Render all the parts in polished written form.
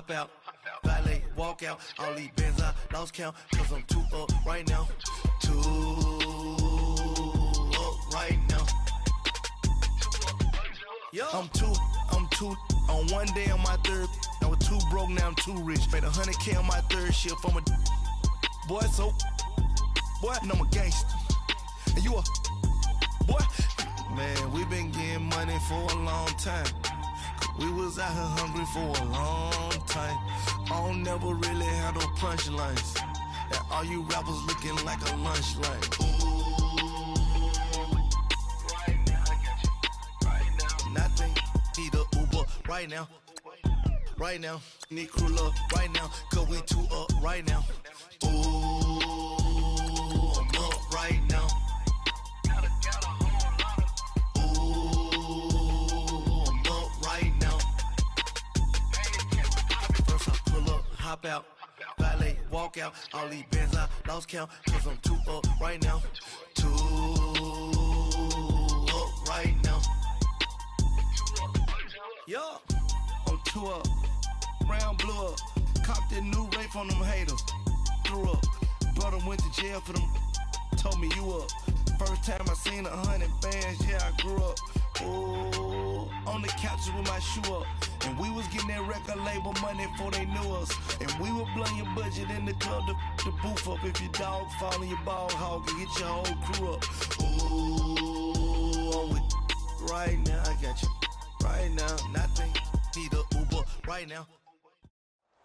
hop out, valet, walk out. All these bands I lost count, cause I'm too up right now. Too up right now. I'm too on one day on my third. I was too broke, now I'm too rich. Made 100K on my third shift from a boy, so boy, and I'm a gangster. And you a boy. Man, we been getting money for a long time. We was out here hungry for a long time. I don't never really have no punchlines. That all you rappers looking like a lunch line. Ooh, right now, I got you. Right now, nothing. Need a Uber right now. Right now, need crew up right now. Cause we too up right now. Ooh, I'm up right now. Hop out, valet, walk out. All these bands I lost count, cause I'm too up right now. Too up right now. Yo, I'm too up. Round blew up. Copped that new rape on them haters. Threw up. Brother went to jail for them. Told me you up. First time I seen 100 bands, yeah, I grew up. Ooh, on the couches with my shoe up. And we was getting that record label money before they knew us. And we were blowing your budget in the club to boof up. If your dog fall in your ball hog and get your whole crew up. Ooh, I'm with right now, I got you. Right now, nothing. Need a Uber right now.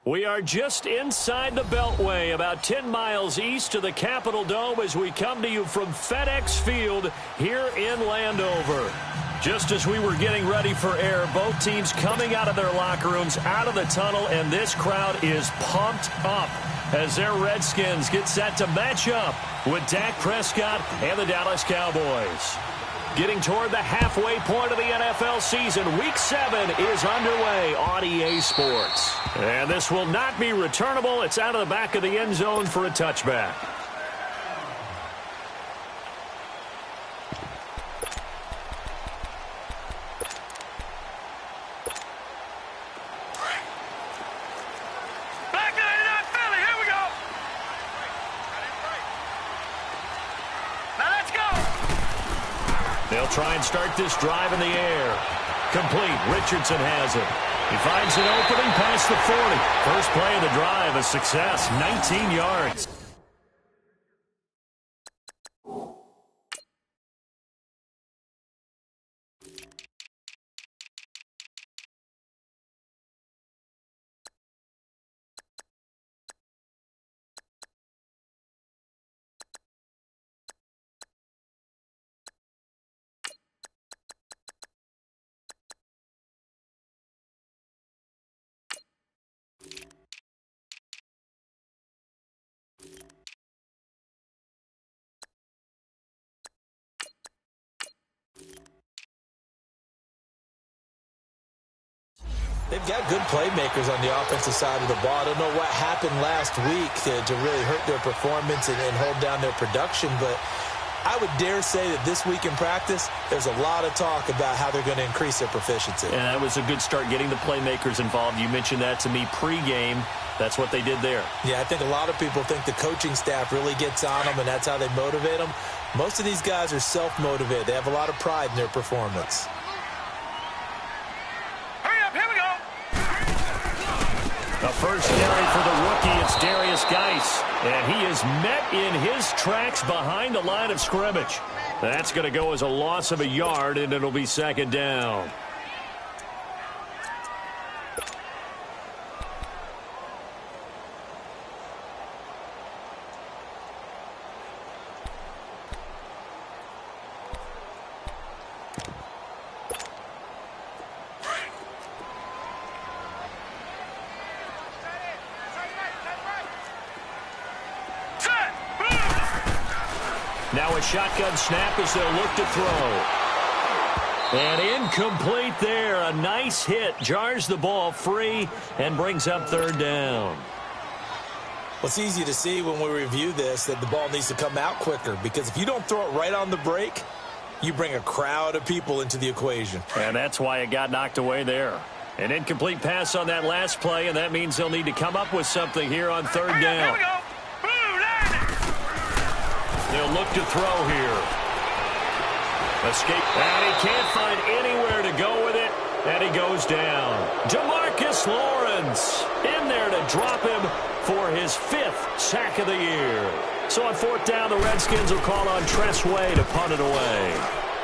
We are just inside the Beltway, about 10 miles east of the Capitol Dome as we come to you from FedEx Field here in Landover. Just as we were getting ready for air, both teams coming out of their locker rooms, out of the tunnel, and this crowd is pumped up as their Redskins get set to match up with Dak Prescott and the Dallas Cowboys. Getting toward the halfway point of the NFL season, Week 7 is underway on EA Sports. And this will not be returnable. It's out of the back of the end zone for a touchback. They'll try and start this drive in the air. Complete. Richardson has it. He finds an opening past the 40. First play of the drive, a success, 19 yards. They've got good playmakers on the offensive side of the ball. I don't know what happened last week to really hurt their performance and hold down their production, but I would dare say that this week in practice, there's a lot of talk about how they're going to increase their proficiency. And that was a good start getting the playmakers involved. You mentioned that to me pregame. That's what they did there. Yeah, I think a lot of people think the coaching staff really gets on them, and that's how they motivate them. Most of these guys are self-motivated. They have a lot of pride in their performance. The first carry for the rookie, it's Darius Geis. And he is met in his tracks behind the line of scrimmage. That's going to go as a loss of a yard, and it'll be second down. Now a shotgun snap as they'll look to throw. And incomplete there. A nice hit. Jars the ball free and brings up third down. Well, it's easy to see when we review this that the ball needs to come out quicker, because if you don't throw it right on the break, you bring a crowd of people into the equation. And that's why it got knocked away there. An incomplete pass on that last play, and that means they'll need to come up with something here on third down. They'll look to throw here. Escape. And he can't find anywhere to go with it, and he goes down. Demarcus Lawrence in there to drop him for his 5th sack of the year. So on fourth down, the Redskins will call on Tress Way to punt it away.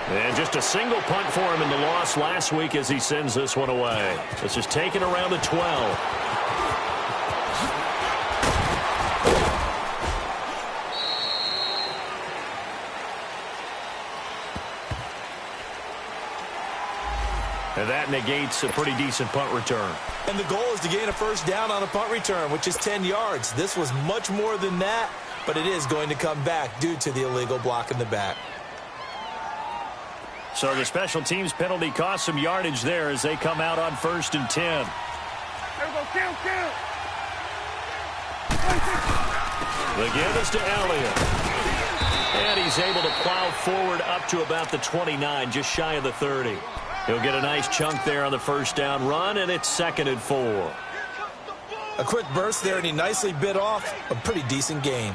And just a single punt for him in the loss last week as he sends this one away. This is taken around the 12. And that negates a pretty decent punt return. And the goal is to gain a first down on a punt return, which is 10 yards. This was much more than that, but it is going to come back due to the illegal block in the back. So the special teams penalty cost some yardage there as they come out on 1st and 10. There we go, count. The give is to Elliott. And he's able to plow forward up to about the 29, just shy of the 30. He'll get a nice chunk there on the first down run, and it's 2nd and 4. A quick burst there, and he nicely bit off a pretty decent gain.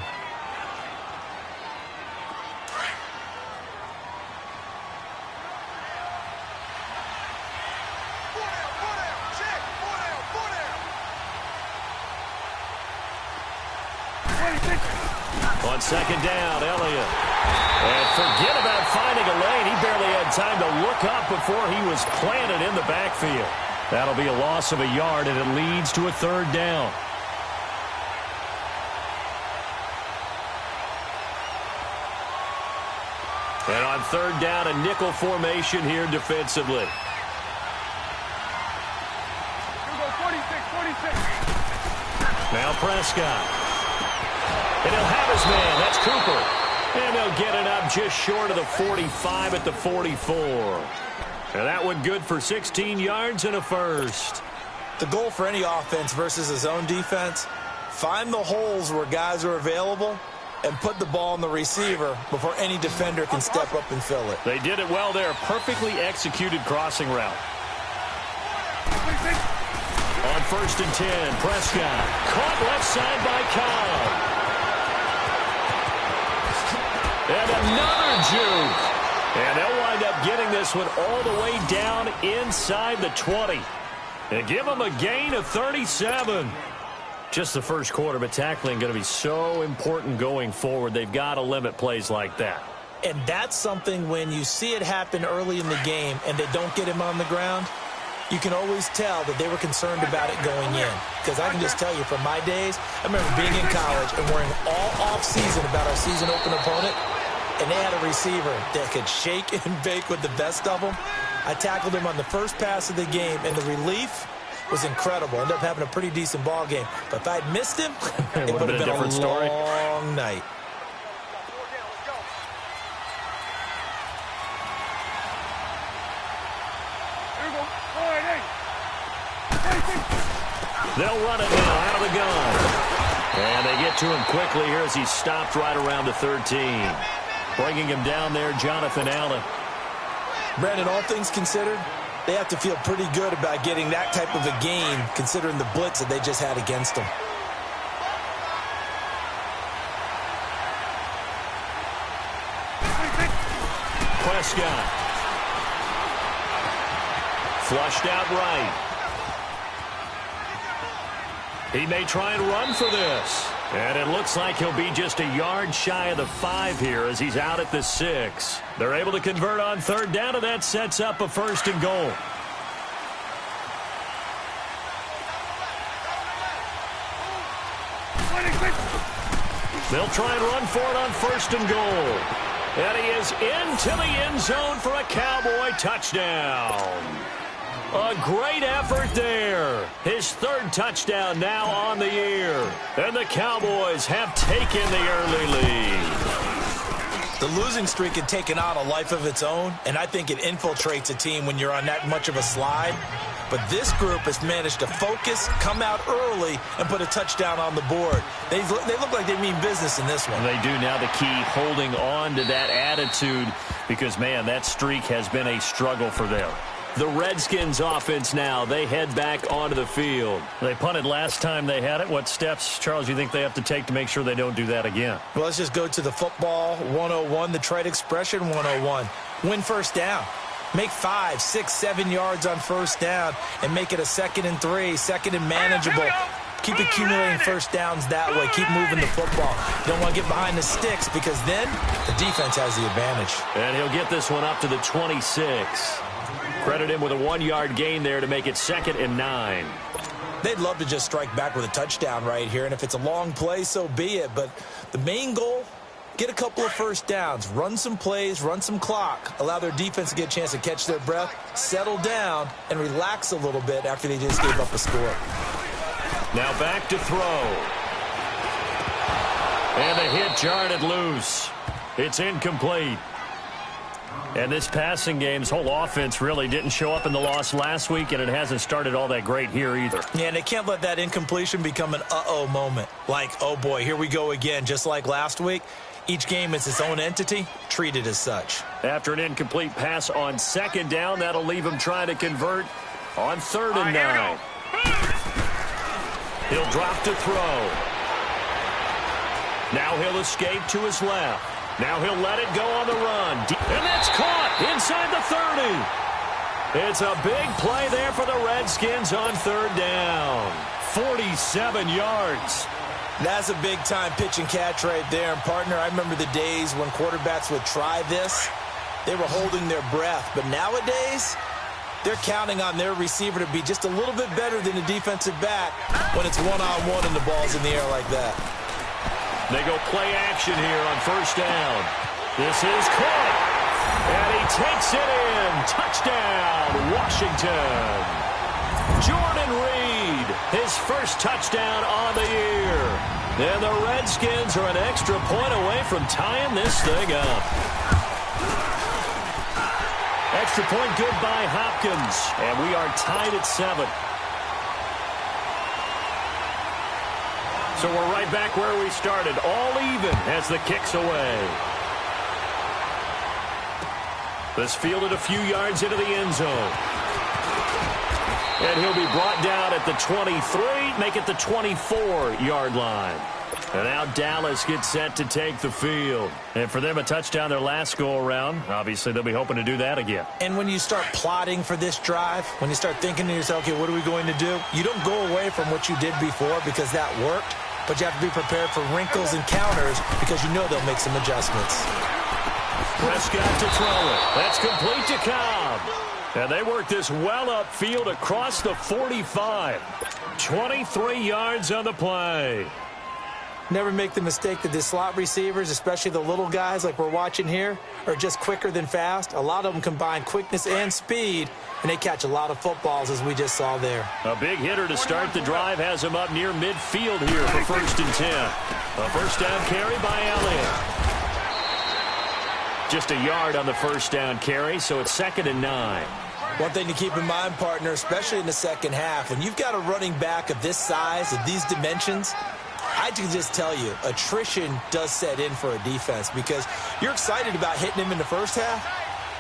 On 2nd down, Elliott. And forget about finding a lane. He barely had time to look up before he was planted in the backfield. That'll be a loss of a yard, and it leads to a 3rd down. And on 3rd down, a nickel formation here defensively. Here we go, 46. Now Prescott. And he'll have his man. That's Cooper. And they'll get it up just short of the 45 at the 44. And that one good for 16 yards and a first. The goal for any offense versus a zone defense, find the holes where guys are available and put the ball on the receiver before any defender can step up and fill it. They did it well there. Perfectly executed crossing route. On 1st and 10, Prescott. Caught left side by Cobb. And another juke. And they'll wind up getting this one all the way down inside the 20. And give them a gain of 37. Just the first quarter, but tackling going to be so important going forward. They've got to limit plays like that. And that's something when you see it happen early in the game and they don't get him on the ground, you can always tell that they were concerned about it going in. Because I can just tell you from my days, I remember being in college and worrying all off-season about our season open opponent, and they had a receiver that could shake and bake with the best of them. I tackled him on the first pass of the game, and the relief was incredible. Ended up having a pretty decent ball game. But if I'd missed him, it would have been a different story. Long night. They'll run it now out of the gun. And they get to him quickly here as he stopped right around the 13. Bringing him down there, Jonathan Allen. Brandon, all things considered, they have to feel pretty good about getting that type of a gain considering the blitz that they just had against them. Prescott. Flushed out right. He may try and run for this. And it looks like he'll be just a yard shy of the 5 here as he's out at the 6. They're able to convert on 3rd down, and that sets up a 1st and goal. They'll try and run for it on 1st and goal. And he is into the end zone for a Cowboy touchdown. A great effort there. His 3rd touchdown now on the year. And the Cowboys have taken the early lead. The losing streak had taken on a life of its own, and I think it infiltrates a team when you're on that much of a slide. But this group has managed to focus, come out early, and put a touchdown on the board. They look like they mean business in this one. They do. Now the key, holding on to that attitude because, man, that streak has been a struggle for them. The Redskins offense now. They head back onto the field. They punted last time they had it. What steps, Charles, do you think they have to take to make sure they don't do that again? Well, let's just go to the football 101, the trade expression 101. Win first down. Make 5, 6, 7 yards on first down and make it a 2nd and 3, 2nd and manageable. Keep accumulating first downs that way. Keep moving the football. You don't want to get behind the sticks because then the defense has the advantage. And he'll get this one up to the 26. Credit him with a 1-yard gain there to make it 2nd and 9. They'd love to just strike back with a touchdown right here, and if it's a long play, so be it. But the main goal, get a couple of first downs, run some plays, run some clock, allow their defense to get a chance to catch their breath, settle down, and relax a little bit after they just gave up a score. Now back to throw. And the hit jarred it loose. It's incomplete. And this passing game's whole offense really didn't show up in the loss last week, and it hasn't started all that great here either. Yeah, and they can't let that incompletion become an uh-oh moment. Like, oh boy, here we go again, just like last week. Each game is its own entity, treat it as such. After an incomplete pass on 2nd down, that'll leave him trying to convert on 3rd and 9. He'll drop to throw. Now he'll escape to his left. Now he'll let it go on the run. And that's caught inside the 30. It's a big play there for the Redskins on 3rd down. 47 yards. That's a big-time pitch and catch right there. And, partner, I remember the days when quarterbacks would try this. They were holding their breath. But nowadays, they're counting on their receiver to be just a little bit better than the defensive back when it's one-on-one and the ball's in the air like that. They go play action here on 1st down. This is caught. And he takes it in. Touchdown, Washington. Jordan Reed, his first touchdown on the year. And the Redskins are an extra point away from tying this thing up. Extra point good by Hopkins. And we are tied at 7. So we're right back where we started, all even as the kick's away. This fielded a few yards into the end zone. And he'll be brought down at the 23, make it the 24-yard line. And now Dallas gets set to take the field. And for them, a touchdown their last go-around. Obviously, they'll be hoping to do that again. And when you start plotting for this drive, when you start thinking to yourself, okay, what are we going to do? You don't go away from what you did before because that worked. But you have to be prepared for wrinkles and counters because you know they'll make some adjustments. Prescott to throw it. That's complete to Cobb. And they work this well upfield across the 45. 23 yards on the play. Never make the mistake that the slot receivers, especially the little guys like we're watching here, are just quicker than fast. A lot of them combine quickness and speed, and they catch a lot of footballs, as we just saw there. A big hitter to start the drive has him up near midfield here for 1st and 10. A first down carry by Elliott. Just a yard on the first down carry, so it's 2nd and 9. One thing to keep in mind, partner, especially in the second half, when you've got a running back of this size, of these dimensions, I can just tell you, attrition does set in for a defense because you're excited about hitting him in the first half.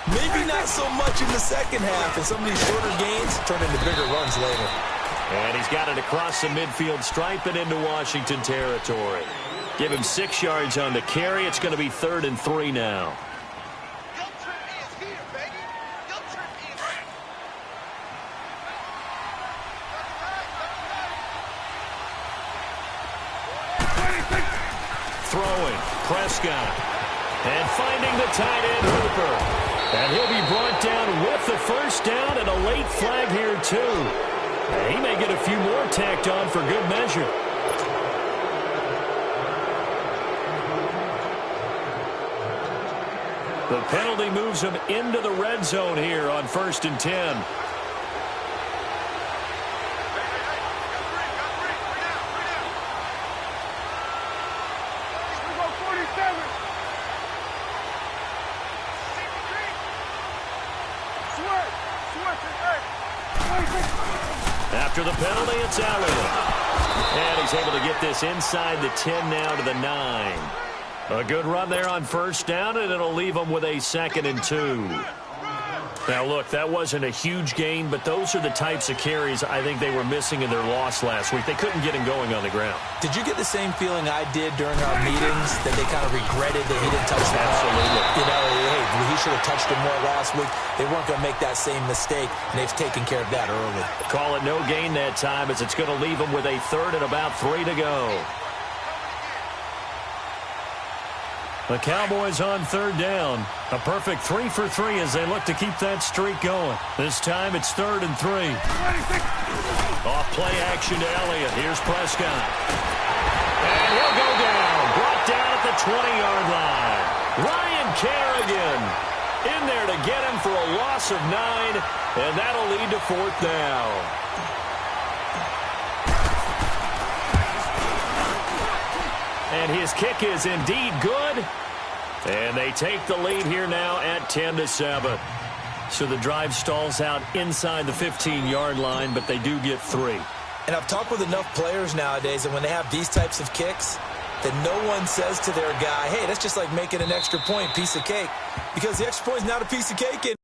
Maybe not so much in the second half, and some of these shorter gains turn into bigger runs later. And he's got it across the midfield stripe and into Washington territory. Give him 6 yards on the carry. It's going to be 3rd and 3 now. Throwing, Prescott. And finding the tight end, Hooper. And he'll be brought down with the first down and a late flag here, too. And he may get a few more tacked on for good measure. The penalty moves him into the red zone here on 1st and 10. After the penalty, it's Elliott. And he's able to get this inside the 10 now to the 9. A good run there on first down, and it'll leave him with a 2nd and 2. Now, look, that wasn't a huge gain, but those are the types of carries I think they were missing in their loss last week. They couldn't get him going on the ground. Did you get the same feeling I did during our meetings, that they kind of regretted that he didn't touch the ball? Absolutely. You know, hey, he should have touched it more last week. They weren't going to make that same mistake, and they've taken care of that early. Call it no gain that time, as it's going to leave them with a third and about 3 to go. The Cowboys on third down. A perfect 3 for 3 as they look to keep that streak going. This time it's 3rd and 3. Off play action to Elliott. Here's Prescott. And he'll go down. Brought down at the 20-yard line. Ryan Kerrigan in there to get him for a loss of 9, and that'll lead to 4th down. And his kick is indeed good. And they take the lead here now at 10-7. So the drive stalls out inside the 15-yard line, but they do get 3. And I've talked with enough players nowadays, and when they have these types of kicks, that no one says to their guy, hey, that's just like making an extra point, piece of cake. Because the extra point is not a piece of cake. And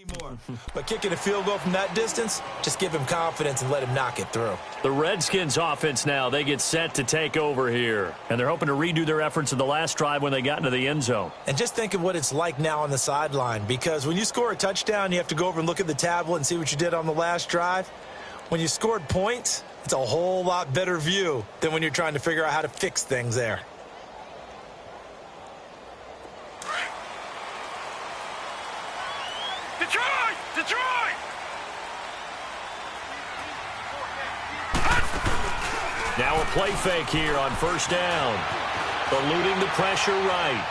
anymore. But kicking a field goal from that distance, just give him confidence and let him knock it through. The Redskins offense now, they get set to take over here. And they're hoping to redo their efforts in the last drive when they got into the end zone. And just think of what it's like now on the sideline, because when you score a touchdown, you have to go over and look at the tablet and see what you did on the last drive. When you scored points, it's a whole lot better view than when you're trying to figure out how to fix things there. Detroit! Detroit! Now a play fake here on first down. Eluding the pressure right.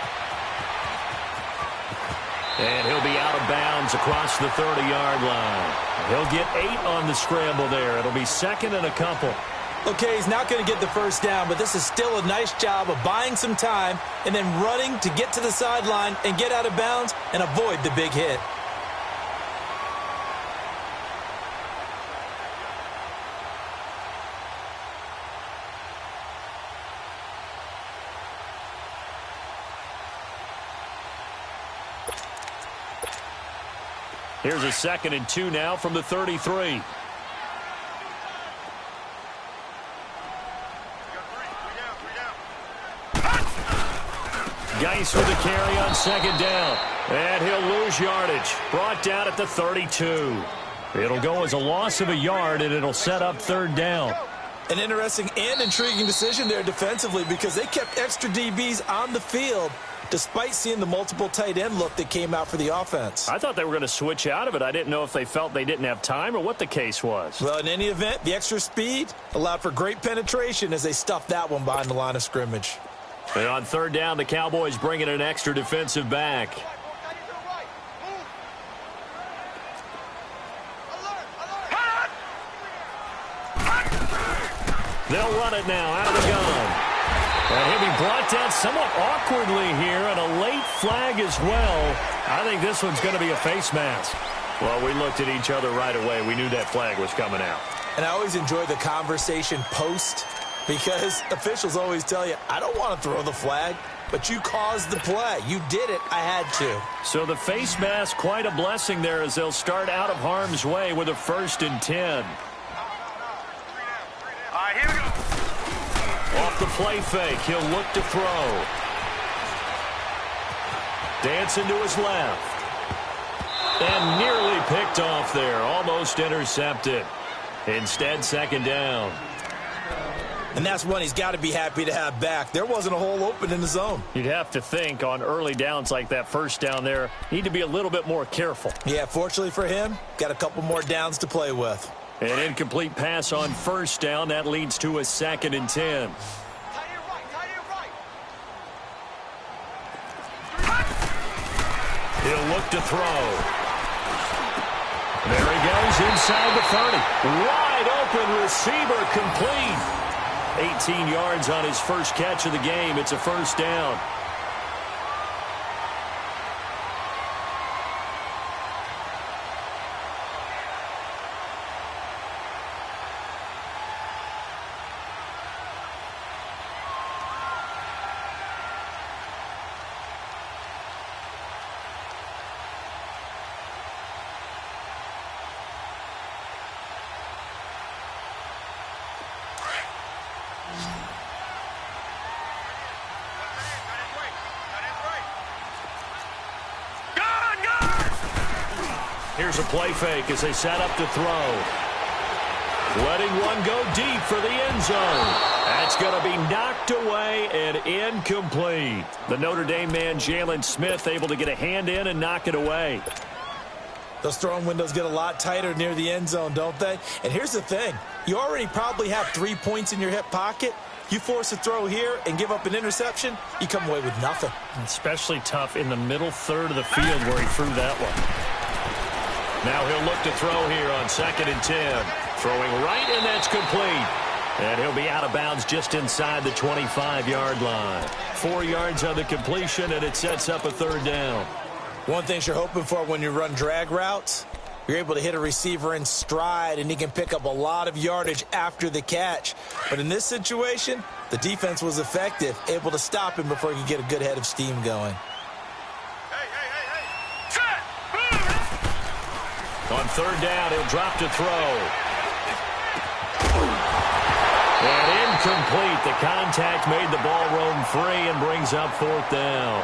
And he'll be out of bounds across the 30-yard line. He'll get 8 on the scramble there. It'll be 2nd and a couple. Okay, he's not going to get the first down, but this is still a nice job of buying some time and then running to get to the sideline and get out of bounds and avoid the big hit. Here's a 2nd and 2 now from the 33. Geis with the carry on 2nd down. And he'll lose yardage. Brought down at the 32. It'll go as a loss of a yard, and it'll set up 3rd down. An interesting and intriguing decision there defensively, because they kept extra DBs on the field despite seeing the multiple tight end look that came out for the offense. I thought they were going to switch out of it. I didn't know if they felt they didn't have time or what the case was. Well, in any event, the extra speed allowed for great penetration as they stuffed that one behind the line of scrimmage. And on 3rd down, the Cowboys bring in an extra defensive back. They'll run it now out of the gun. And he'll be brought down somewhat awkwardly here, and a late flag as well. I think this one's going to be a face mask. Well, we looked at each other right away. We knew that flag was coming out. And I always enjoy the conversation post, because officials always tell you, I don't want to throw the flag, but you caused the play. You did it. I had to. So the face mask, quite a blessing there as they'll start out of harm's way with a 1st and 10. All right, here we go. Off the play fake, he'll look to throw. Dancing to his left. And nearly picked off there, almost intercepted. Instead, 2nd down. And that's one he's got to be happy to have back. There wasn't a hole open in the zone. You'd have to think on early downs like that, 1st down there, need to be a little bit more careful. Yeah, fortunately for him, got a couple more downs to play with. An incomplete pass on first down. That leads to a 2nd and 10. He'll look to throw. There he goes inside the 30. Wide open receiver, complete. 18 yards on his first catch of the game. It's a first down. Here's a play fake as they set up to throw. Letting one go deep for the end zone. That's going to be knocked away and incomplete. The Notre Dame man, Jalen Smith, able to get a hand in and knock it away. Those throwing windows get a lot tighter near the end zone, don't they? And here's the thing. You already probably have 3 points in your hip pocket. You force a throw here and give up an interception, you come away with nothing. Especially tough in the middle third of the field where he threw that one. Now he'll look to throw here on 2nd and 10. Throwing right, and that's complete. And he'll be out of bounds just inside the 25-yard line. 4 yards on the completion, and it sets up a 3rd down. One thing you're hoping for when you run drag routes, you're able to hit a receiver in stride, and he can pick up a lot of yardage after the catch. But in this situation, the defense was effective, able to stop him before he could get a good head of steam going. On 3rd down, he'll drop to throw. And incomplete. The contact made the ball roam free and brings up 4th down.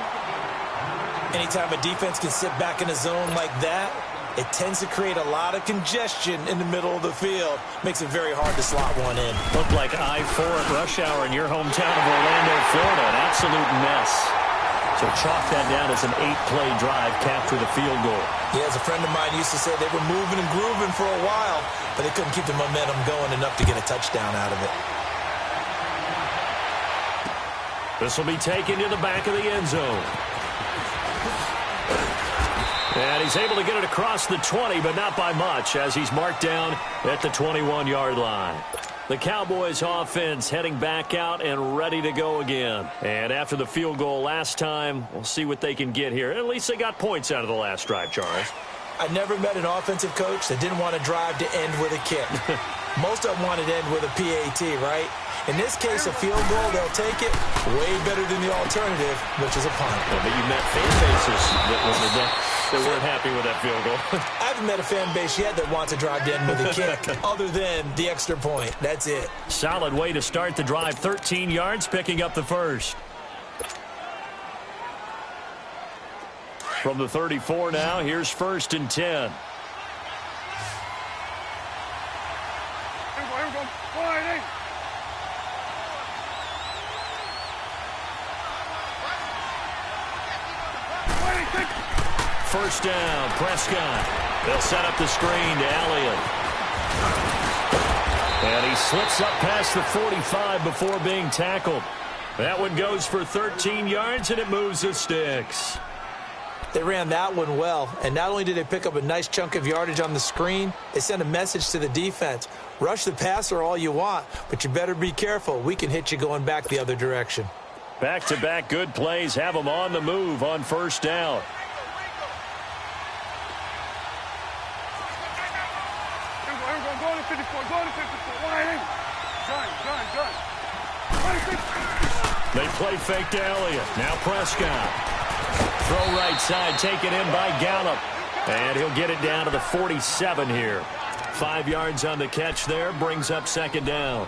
Anytime a defense can sit back in a zone like that, it tends to create a lot of congestion in the middle of the field. Makes it very hard to slot one in. Looked like I-4 at rush hour in your hometown of Orlando, Florida. An absolute mess. So chalk that down as an 8-play drive, capture the field goal. Yeah, as a friend of mine used to say, they were moving and grooving for a while, but they couldn't keep the momentum going enough to get a touchdown out of it. This will be taken to the back of the end zone. And he's able to get it across the 20, but not by much, as he's marked down at the 21-yard line. The Cowboys offense heading back out and ready to go again. And after the field goal last time, we'll see what they can get here. At least they got points out of the last drive, Charles. I never met an offensive coach that didn't want to drive to end with a kick. Most of them wanted to end with a PAT, right? In this case, a field goal, they'll take it way better than the alternative, which is a punt. Yeah, but you met fan bases that weren't happy with that field goal. I haven't met a fan base yet that wants to drive to end with a kick, other than the extra point. That's it. Solid way to start the drive. 13 yards, picking up the first. From the 34 now, here's 1st and 10. First down, Prescott. They'll set up the screen to Elliott. And he slips up past the 45 before being tackled. That one goes for 13 yards, and it moves the sticks. They ran that one well, and not only did they pick up a nice chunk of yardage on the screen, they sent a message to the defense. Rush the passer all you want, but you better be careful. We can hit you going back the other direction. Back-to-back good plays have them on the move on first down. They play fake to Elliott. Now Prescott. Throw right side, taken in by Gallup. And he'll get it down to the 47 here. 5 yards on the catch there, brings up 2nd down.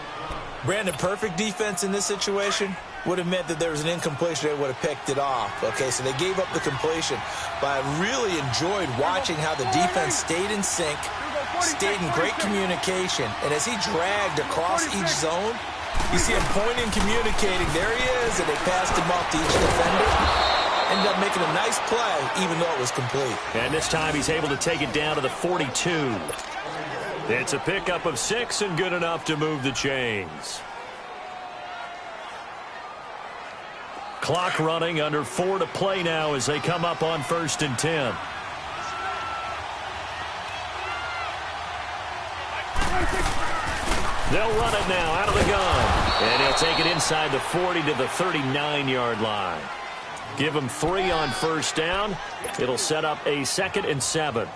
Brandon, perfect defense in this situation would have meant that there was an incompletion. They would have picked it off. Okay, so they gave up the completion. But I really enjoyed watching how the defense stayed in sync, stayed in great communication. And as he dragged across each zone, you see him pointing, communicating. There he is, and they passed him off to each defender. Ended up making a nice play, even though it was complete. And this time he's able to take it down to the 42. It's a pickup of 6 and good enough to move the chains. Clock running, under 4 to play now as they come up on 1st and 10. They'll run it now out of the gun. And he'll take it inside the 40 to the 39-yard line. Give him 3 on 1st down. It'll set up a 2nd and 7.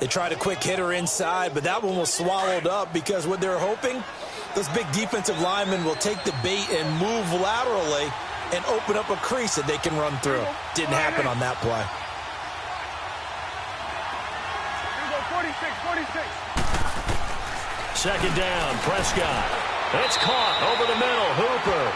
They tried a quick hitter inside, but that one was swallowed up because what they're hoping, those big defensive linemen will take the bait and move laterally and open up a crease that they can run through. Didn't happen on that play. Here we go, 46, 46. 2nd down, Prescott. It's caught over the middle, Hooper.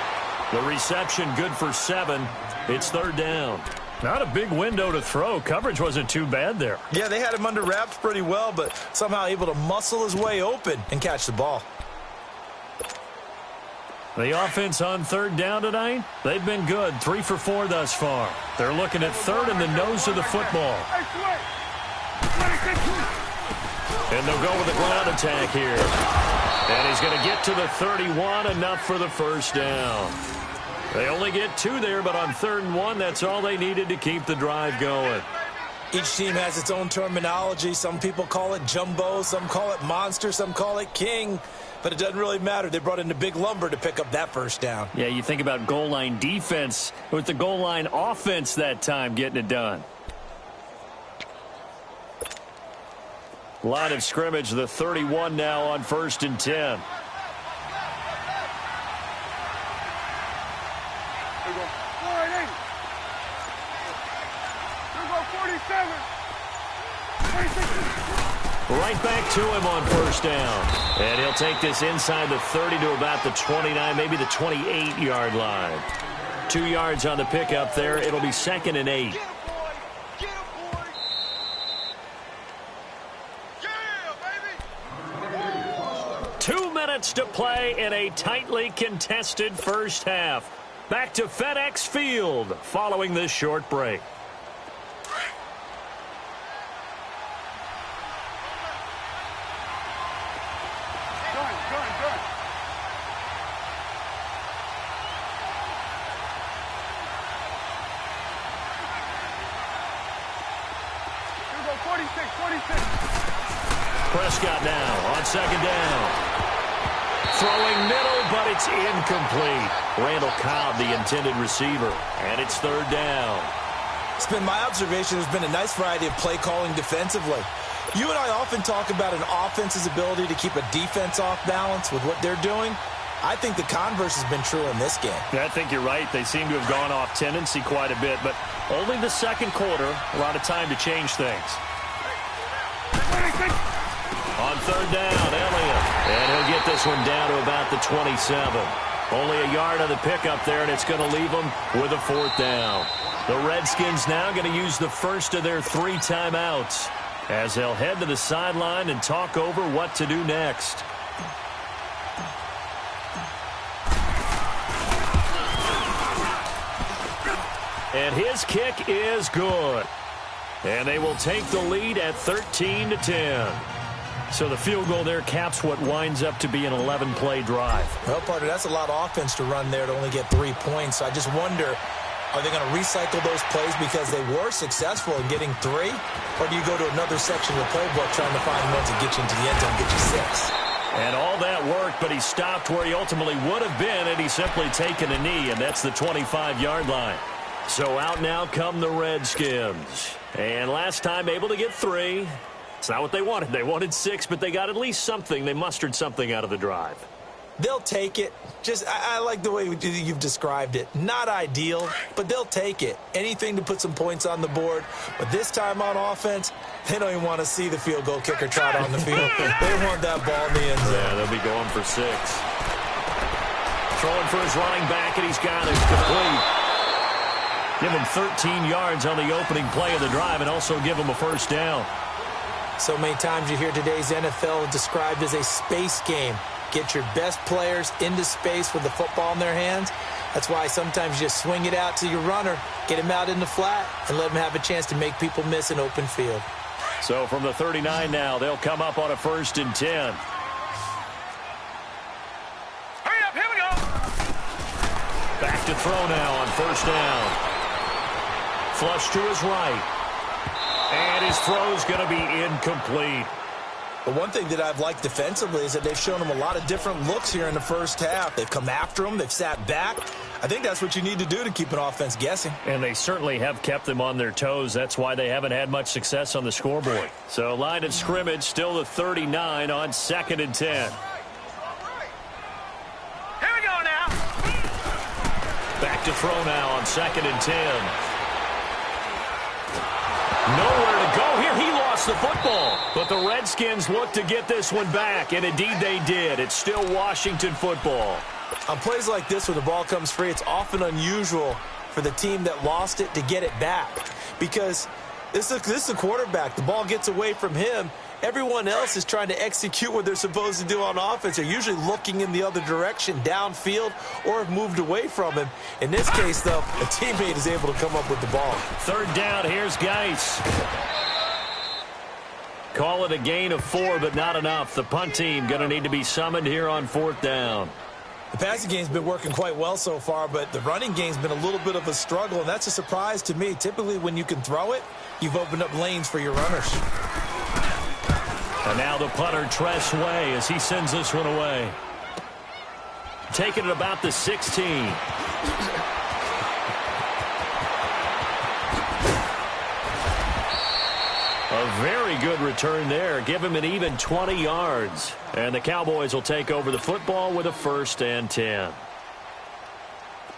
The reception good for 7. It's 3rd down. Not a big window to throw. Coverage wasn't too bad there. Yeah, they had him under wraps pretty well, but somehow able to muscle his way open and catch the ball. The offense on 3rd down tonight, they've been good. 3 for 4 thus far. They're looking at 3rd in the nose of the football. And they'll go with the ground attack here. And he's going to get to the 31, enough for the 1st down. They only get 2 there, but on 3rd and 1, that's all they needed to keep the drive going. Each team has its own terminology. Some people call it jumbo, some call it monster, some call it king. But it doesn't really matter. They brought in the big lumber to pick up that 1st down. Yeah, you think about goal line defense with the goal line offense that time getting it done. Line of scrimmage, the 31 now on 1st and 10. Right back to him on 1st down. And he'll take this inside the 30 to about the 29, maybe the 28-yard line. 2 yards on the pickup there. It'll be 2nd and 8. 2 minutes to play in a tightly contested 1st half. Back to FedEx Field following this short break. Prescott now on 2nd down. Throwing middle, but it's incomplete. Randall Cobb, the intended receiver. And it's 3rd down. It's been my observation there's been a nice variety of play calling defensively. You and I often talk about an offense's ability to keep a defense off balance with what they're doing. I think the converse has been true in this game. Yeah, I think you're right. They seem to have gone off tendency quite a bit, but only the 2nd quarter, a lot of time to change things. On 3rd down, Elliott. And he'll get this one down to about the 27. Only a yard on the pickup there, and it's going to leave them with a 4th down. The Redskins now going to use the first of their 3 timeouts as they'll head to the sideline and talk over what to do next. And his kick is good. And they will take the lead at 13-10. So the field goal there caps what winds up to be an 11-play drive. Well, partner, that's a lot of offense to run there to only get 3 points. So I just wonder, are they going to recycle those plays because they were successful in getting 3? Or do you go to another section of the playbook trying to find one to get you into the end zone and get you 6? And all that worked, but he stopped where he ultimately would have been had he simply taken a knee, and that's the 25-yard line. So out now come the Redskins. And last time able to get 3. It's not what they wanted. They wanted 6, but they got at least something. They mustered something out of the drive. They'll take it. I like the way you've described it. Not ideal, but they'll take it. Anything to put some points on the board. But this time on offense, they don't even want to see the field goal kicker trot on the field. They want that ball in the end zone. Yeah, they'll be going for 6. Throwing for his running back, and he's got it complete. Give him 13 yards on the opening play of the drive and also give him a 1st down. So many times you hear today's NFL described as a space game. Get your best players into space with the football in their hands. That's why sometimes you just swing it out to your runner, get him out in the flat, and let him have a chance to make people miss an open field. So from the 39 now, they'll come up on a 1st and 10. Hurry up, here we go. Back to throw now on 1st down. Flush to his right. And his throw's going to be incomplete. The one thing that I've liked defensively is that they've shown him a lot of different looks here in the first half. They've come after him. They've sat back. I think that's what you need to do to keep an offense guessing. And they certainly have kept them on their toes. That's why they haven't had much success on the scoreboard. So line of scrimmage, still the 39 on 2nd and 10. Here we go now. Back to throw now on 2nd and 10. Nowhere to go here. He lost the football. But the Redskins look to get this one back, and indeed they did. It's still Washington football. On plays like this where the ball comes free, it's often unusual for the team that lost it to get it back. Because this is a quarterback. The ball gets away from him. Everyone else is trying to execute what they're supposed to do on offense. They're usually looking in the other direction, downfield, or have moved away from him. In this case, though, a teammate is able to come up with the ball. 3rd down, here's Geis. Call it a gain of 4, but not enough. The punt team going to need to be summoned here on 4th down. The passing game's been working quite well so far, but the running game's been a little bit of a struggle, and that's a surprise to me. Typically, when you can throw it, you've opened up lanes for your runners. And now the punter, Tress Way, as he sends this one away. Taking it about the 16. A very good return there. Give him an even 20 yards. And the Cowboys will take over the football with a 1st and 10.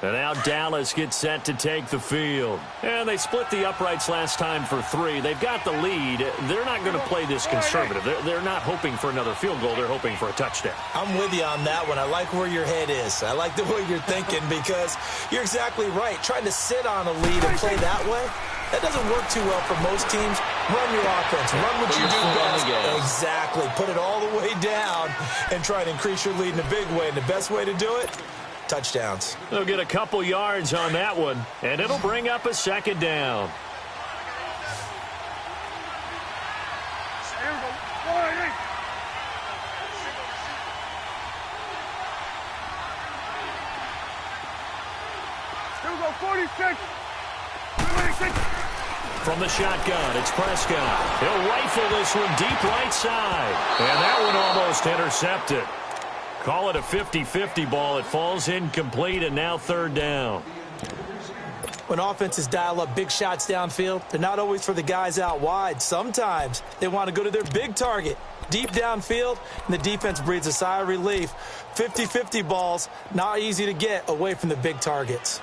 And now Dallas gets set to take the field. And they split the uprights last time for 3. They've got the lead. They're not going to play this conservative. They're not hoping for another field goal. They're hoping for a touchdown. I'm with you on that one. I like where your head is. I like the way you're thinking because you're exactly right. Trying to sit on a lead and play that way, that doesn't work too well for most teams. Run your offense. Run what you do best. Exactly. Put it all the way down and try to increase your lead in a big way. And the best way to do it, touchdowns. They'll get a couple yards on that one, and it'll bring up a 2nd down. Here we go. 46. 46. From the shotgun, it's Prescott. He'll rifle this one deep right side. And that one almost intercepted. Call it a 50-50 ball. It falls incomplete, and now 3rd down. When offenses dial up big shots downfield, they're not always for the guys out wide. Sometimes they want to go to their big target, deep downfield, and the defense breathes a sigh of relief. 50-50 balls, not easy to get away from the big targets.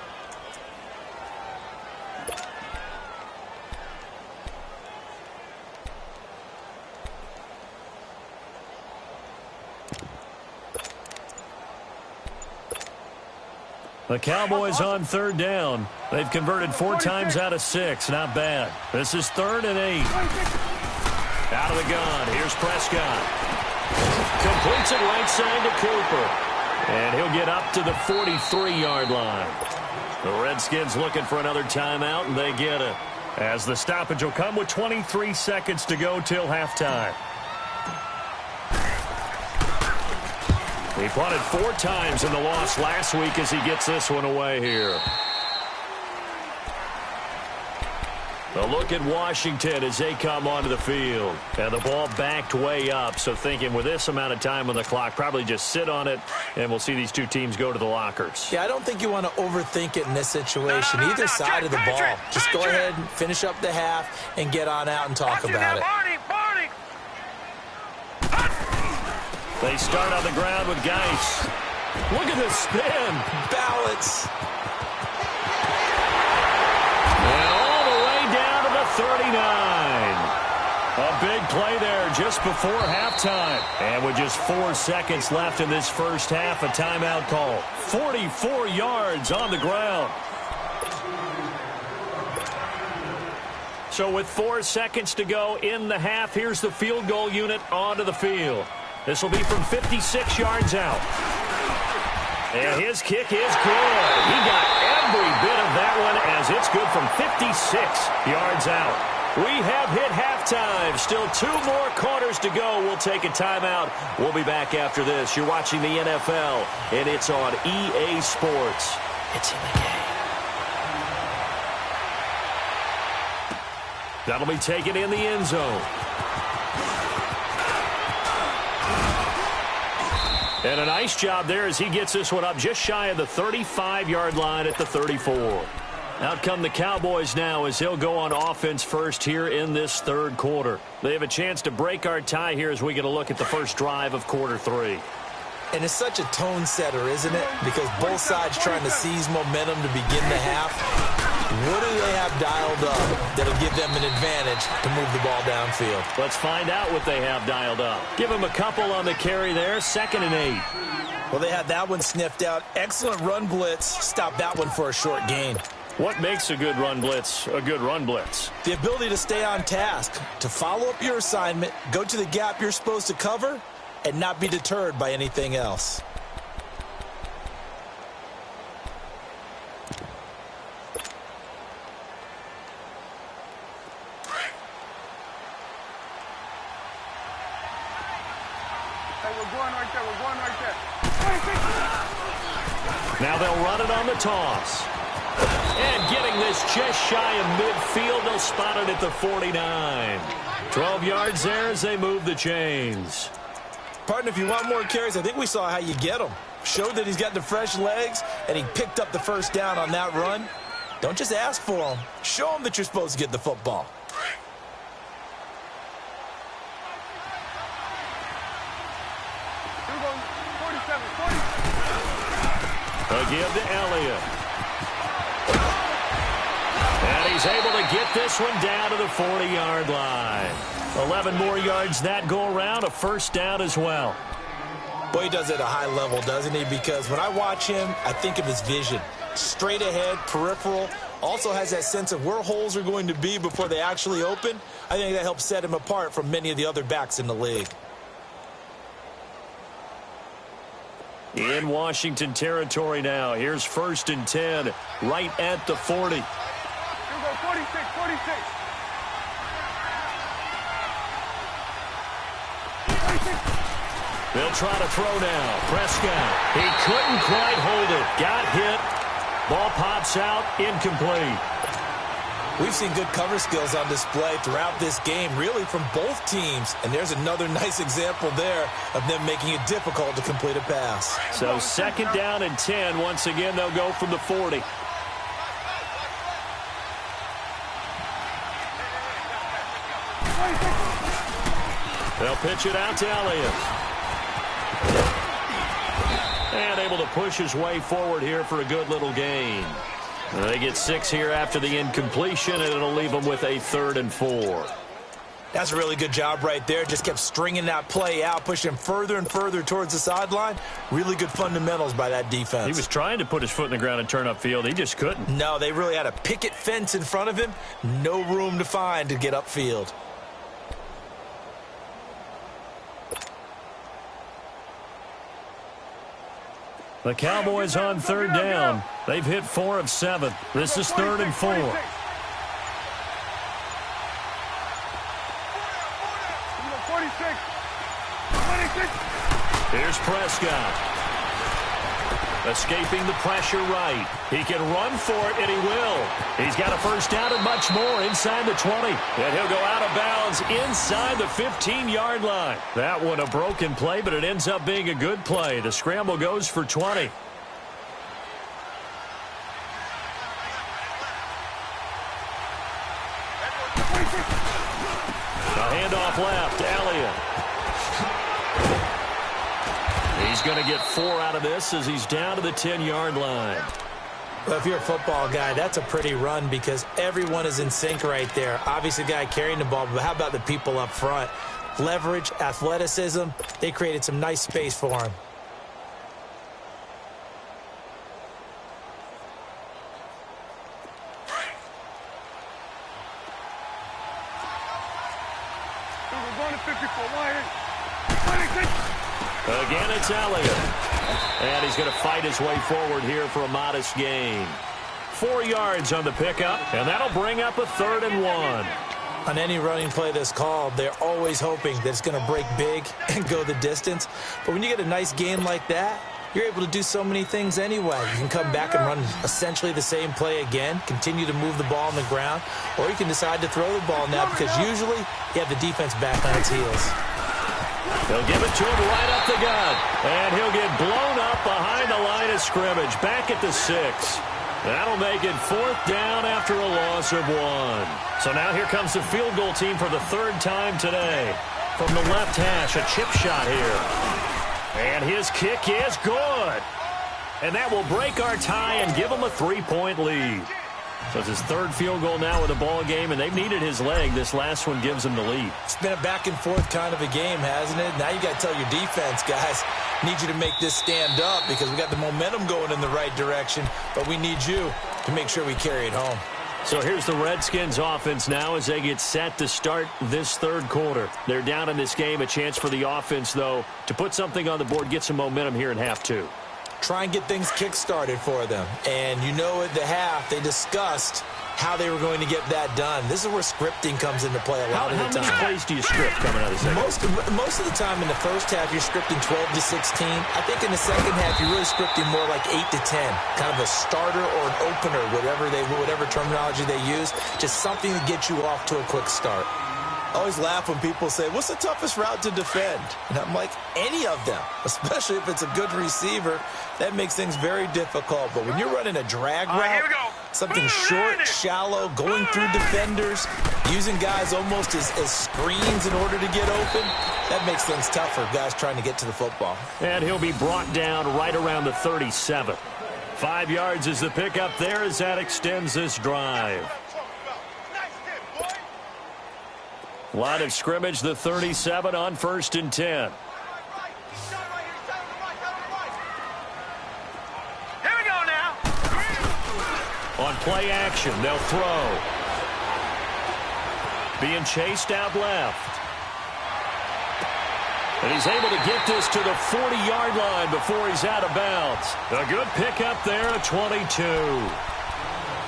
The Cowboys on 3rd down. They've converted 4 times out of 6. Not bad. This is 3rd and 8. Out of the gun. Here's Prescott. Completes it right side to Cooper. And he'll get up to the 43-yard line. The Redskins looking for another timeout, and they get it. As the stoppage will come with 23 seconds to go till halftime. He punted 4 times in the loss last week as he gets this one away here. A look at Washington as they come onto the field. And the ball backed way up. So thinking with this amount of time on the clock, probably just sit on it, and we'll see these two teams go to the lockers. Yeah, I don't think you want to overthink it in this situation. Either side of the ball. Just go ahead and finish up the half and get on out and talk about it. They start on the ground with Geis. Look at this spin. Balance. And all the way down to the 39. A big play there just before halftime. And with just 4 seconds left in this first half, a timeout call. 44 yards on the ground. So with 4 seconds to go in the half, here's the field goal unit onto the field. This will be from 56 yards out. And his kick is good. He got every bit of that one as it's good from 56 yards out. We have hit halftime. Still 2 more quarters to go. We'll take a timeout. We'll be back after this. You're watching the NFL, and it's on EA Sports. It's in the game. That'll be taken in the end zone. And a nice job there as he gets this one up just shy of the 35-yard line at the 34. Out come the Cowboys now as they'll go on offense first here in this third quarter. They have a chance to break our tie here as we get a look at the first drive of quarter 3. And it's such a tone setter, isn't it? Because both sides trying to seize momentum to begin the half. What do they have dialed up that'll give them an advantage to move the ball downfield? Let's find out what they have dialed up. Give them a couple on the carry there, 2nd and 8. Well, they had that one sniffed out. Excellent run blitz. Stop that one for a short gain. What makes a good run blitz a good run blitz? The ability to stay on task, to follow up your assignment, go to the gap you're supposed to cover, and not be deterred by anything else. Hey, we're going right there. We're going right there. Now they'll run it on the toss. And getting this just shy of midfield, they'll spot it at the 49. 12 yards there as they move the chains. Partner, if you want more carries, I think we saw how you get them. Showed that he's got the fresh legs, and he picked up the first down on that run. Don't just ask for them. Show them that you're supposed to get the football. Here we go. 47, 40. A give to Elliott. And he's able to get this one down to the 40-yard line. 11 more yards that go around, a first down as well. Boy, he does it at a high level, doesn't he? Because when I watch him, I think of his vision. Straight ahead, peripheral, also has that sense of where holes are going to be before they actually open. I think that helps set him apart from many of the other backs in the league. In Washington territory now. Here's 1st and 10, right at the 40. Here we go. 46, 46. They'll try to throw now. Prescott. He couldn't quite hold it. Got hit. Ball pops out. Incomplete. We've seen good cover skills on display throughout this game, really from both teams. And there's another nice example there of them making it difficult to complete a pass. So 2nd down and 10. Once again, they'll go from the 40. They'll pitch it out to Elliott. And able to push his way forward here for a good little gain. They get 6 here after the incompletion, and it'll leave them with a 3rd and 4. That's a really good job right there. Just kept stringing that play out, pushing further and further towards the sideline. Really good fundamentals by that defense. He was trying to put his foot in the ground and turn upfield. He just couldn't. No, they really had a picket fence in front of him. No room to find to get upfield. The Cowboys on 3rd down. They've hit 4 of 7. This is 3rd and 4. 46. Here's Prescott. Escaping the pressure right. He can run for it, and he will. He's got a first down and much more inside the 20. And he'll go out of bounds inside the 15-yard line. That one a broken play, but it ends up being a good play. The scramble goes for 20. A handoff left, Elliott. He's going to get 4 out of this as he's down to the 10-yard line. Well, if you're a football guy, that's a pretty run because everyone is in sync right there. Obviously, the guy carrying the ball, but how about the people up front? Leverage, athleticism, they created some nice space for him. We're going to 54. Again, it's Elliott. And he's going to fight his way forward here for a modest gain. 4 yards on the pickup, and that'll bring up a 3rd and 1. On any running play that's called, they're always hoping that it's going to break big and go the distance. But when you get a nice game like that, you're able to do so many things anyway. You can come back and run essentially the same play again, continue to move the ball on the ground, or you can decide to throw the ball now because usually you have the defense back on its heels. They'll give it to him right up the gut, and he'll get blown up behind the line of scrimmage, back at the 6. That'll make it 4th down after a loss of 1. So now here comes the field goal team for the 3rd time today. From the left hash, a chip shot here. And his kick is good. And that will break our tie and give him a 3-point lead. So it's his 3rd field goal now in the ball game, and they've needed his leg. This last one gives him the lead. It's been a back-and-forth kind of a game, hasn't it? Now you got to tell your defense, guys, need you to make this stand up because we got the momentum going in the right direction, but we need you to make sure we carry it home. So here's the Redskins offense now as they get set to start this 3rd quarter. They're down in this game. A chance for the offense, though, to put something on the board, get some momentum here in half 2. Try and get things kick-started for them. And you know at the half, they discussed how they were going to get that done. This is where scripting comes into play a lot of the time. How many plays do you script coming out of the second? Most of the time in the first half, you're scripting 12 to 16. I think in the second half, you're really scripting more like 8 to 10. Kind of a starter or an opener, whatever terminology they use. Just something to get you off to a quick start. I always laugh when people say, what's the toughest route to defend? And I'm like, any of them, especially if it's a good receiver. That makes things very difficult. But when you're running a drag route, something short, shallow, going through defenders, using guys almost as screens in order to get open, that makes things tougher, guys trying to get to the football. And he'll be brought down right around the 37. 5 yards is the pickup there as that extends this drive. Line of scrimmage, the 37 on 1st and 10. Here we go now. On play action, they'll throw. Being chased out left. And he's able to get this to the 40-yard line before he's out of bounds. A good pickup there at 22.